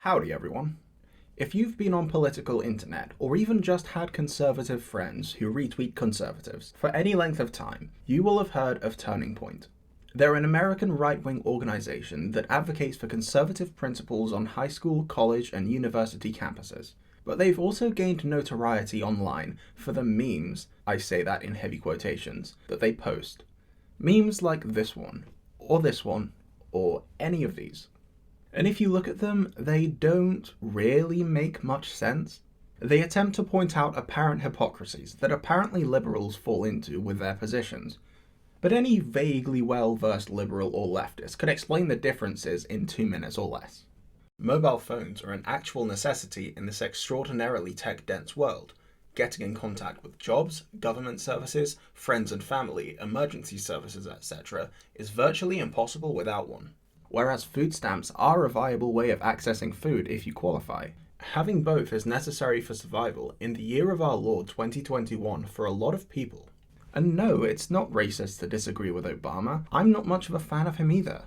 Howdy everyone. If you've been on political internet, or even just had conservative friends who retweet conservatives for any length of time, you will have heard of Turning Point. They're an American right-wing organization that advocates for conservative principles on high school, college, and university campuses. But they've also gained notoriety online for the memes, I say that in heavy quotations, that they post. Memes like this one, or any of these. And if you look at them, they don't really make much sense. They attempt to point out apparent hypocrisies that apparently liberals fall into with their positions. But any vaguely well-versed liberal or leftist could explain the differences in 2 minutes or less. Mobile phones are an actual necessity in this extraordinarily tech-dense world. Getting in contact with jobs, government services, friends and family, emergency services, etc. is virtually impossible without one. Whereas food stamps are a viable way of accessing food if you qualify, having both is necessary for survival in the year of our Lord 2021 for a lot of people. And no, it's not racist to disagree with Obama. I'm not much of a fan of him either.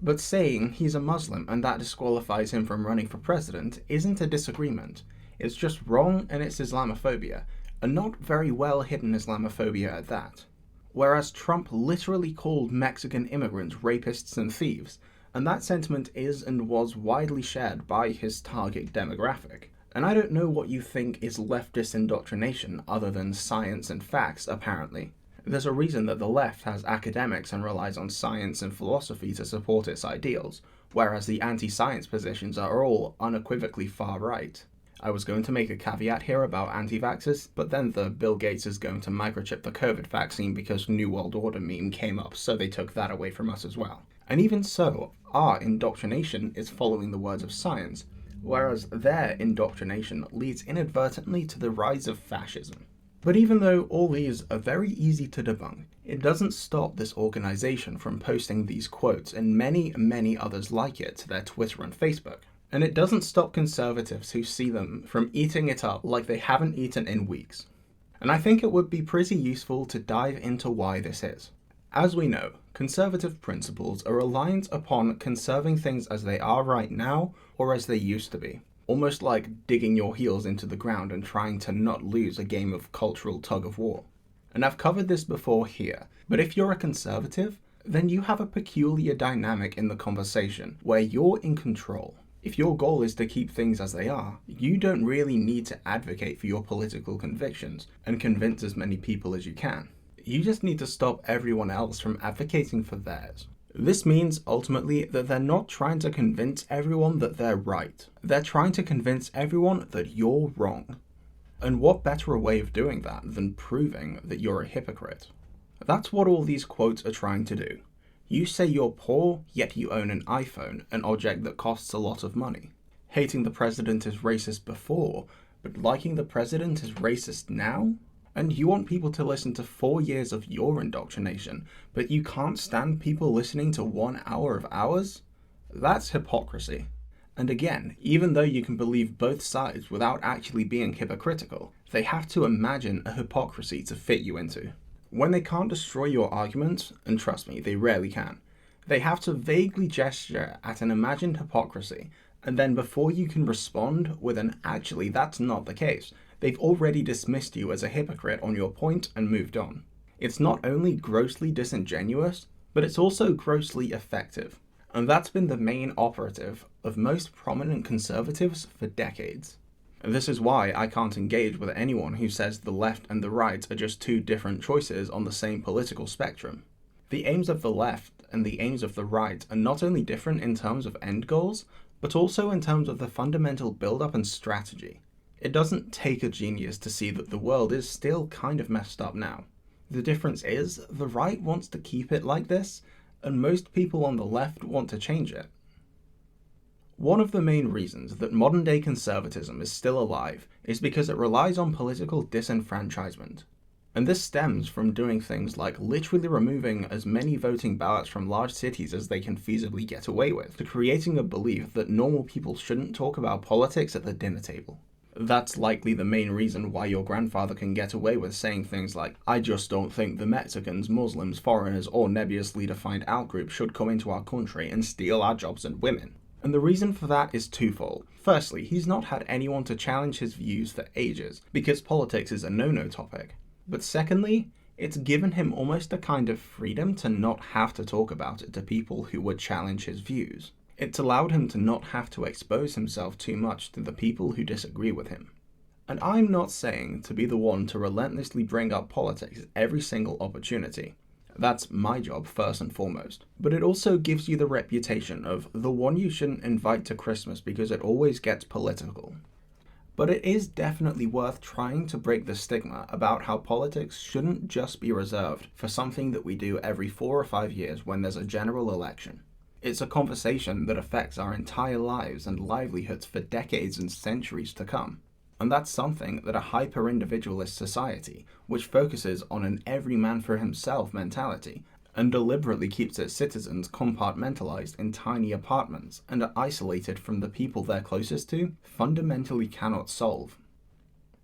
But saying he's a Muslim and that disqualifies him from running for president isn't a disagreement. It's just wrong and it's Islamophobia, and not very well hidden Islamophobia at that. Whereas Trump literally called Mexican immigrants rapists and thieves, and that sentiment is and was widely shared by his target demographic. And I don't know what you think is leftist indoctrination other than science and facts, apparently. There's a reason that the left has academics and relies on science and philosophy to support its ideals, whereas the anti-science positions are all unequivocally far right. I was going to make a caveat here about anti-vaxxers, but then the Bill Gates is going to microchip the COVID vaccine because New World Order meme came up, so they took that away from us as well. And even so, our indoctrination is following the words of science, whereas their indoctrination leads inadvertently to the rise of fascism. But even though all these are very easy to debunk, it doesn't stop this organization from posting these quotes and many others like it to their Twitter and Facebook. And it doesn't stop conservatives who see them from eating it up like they haven't eaten in weeks. And I think it would be pretty useful to dive into why this is. As we know, conservative principles are reliant upon conserving things as they are right now or as they used to be. Almost like digging your heels into the ground and trying to not lose a game of cultural tug-of-war. And I've covered this before here, but if you're a conservative, then you have a peculiar dynamic in the conversation where you're in control. If your goal is to keep things as they are, you don't really need to advocate for your political convictions and convince as many people as you can. You just need to stop everyone else from advocating for theirs. This means, ultimately, that they're not trying to convince everyone that they're right. They're trying to convince everyone that you're wrong. And what better a way of doing that than proving that you're a hypocrite? That's what all these quotes are trying to do. You say you're poor, yet you own an iPhone, an object that costs a lot of money. Hating the president is racist before, but liking the president is racist now? And you want people to listen to 4 years of your indoctrination, but you can't stand people listening to 1 hour of ours? That's hypocrisy. And again, even though you can believe both sides without actually being hypocritical, they have to imagine a hypocrisy to fit you into. When they can't destroy your argument, and trust me, they rarely can, they have to vaguely gesture at an imagined hypocrisy, and then before you can respond with an actually that's not the case, they've already dismissed you as a hypocrite on your point and moved on. It's not only grossly disingenuous, but it's also grossly effective. And that's been the main operative of most prominent conservatives for decades. And this is why I can't engage with anyone who says the left and the right are just two different choices on the same political spectrum. The aims of the left and the aims of the right are not only different in terms of end goals, but also in terms of the fundamental build-up and strategy. It doesn't take a genius to see that the world is still kind of messed up now. The difference is, the right wants to keep it like this, and most people on the left want to change it. One of the main reasons that modern-day conservatism is still alive is because it relies on political disenfranchisement. And this stems from doing things like literally removing as many voting ballots from large cities as they can feasibly get away with, to creating a belief that normal people shouldn't talk about politics at the dinner table. That's likely the main reason why your grandfather can get away with saying things like, "I just don't think the Mexicans, Muslims, foreigners, or nebulously defined outgroups should come into our country and steal our jobs and women." And the reason for that is twofold. Firstly, he's not had anyone to challenge his views for ages, because politics is a no-no topic. But secondly, it's given him almost a kind of freedom to not have to talk about it to people who would challenge his views. It's allowed him to not have to expose himself too much to the people who disagree with him. And I'm not saying to be the one to relentlessly bring up politics at every single opportunity. That's my job first and foremost. But it also gives you the reputation of the one you shouldn't invite to Christmas because it always gets political. But it is definitely worth trying to break the stigma about how politics shouldn't just be reserved for something that we do every 4 or 5 years when there's a general election. It's a conversation that affects our entire lives and livelihoods for decades and centuries to come. And that's something that a hyper-individualist society, which focuses on an every man for himself mentality, and deliberately keeps its citizens compartmentalized in tiny apartments and are isolated from the people they're closest to, fundamentally cannot solve.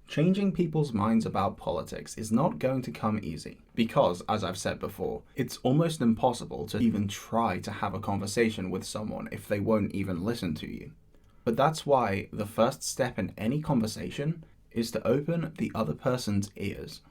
Changing people's minds about politics is not going to come easy, because, as I've said before, it's almost impossible to even try to have a conversation with someone if they won't even listen to you. But that's why the first step in any conversation is to open the other person's ears.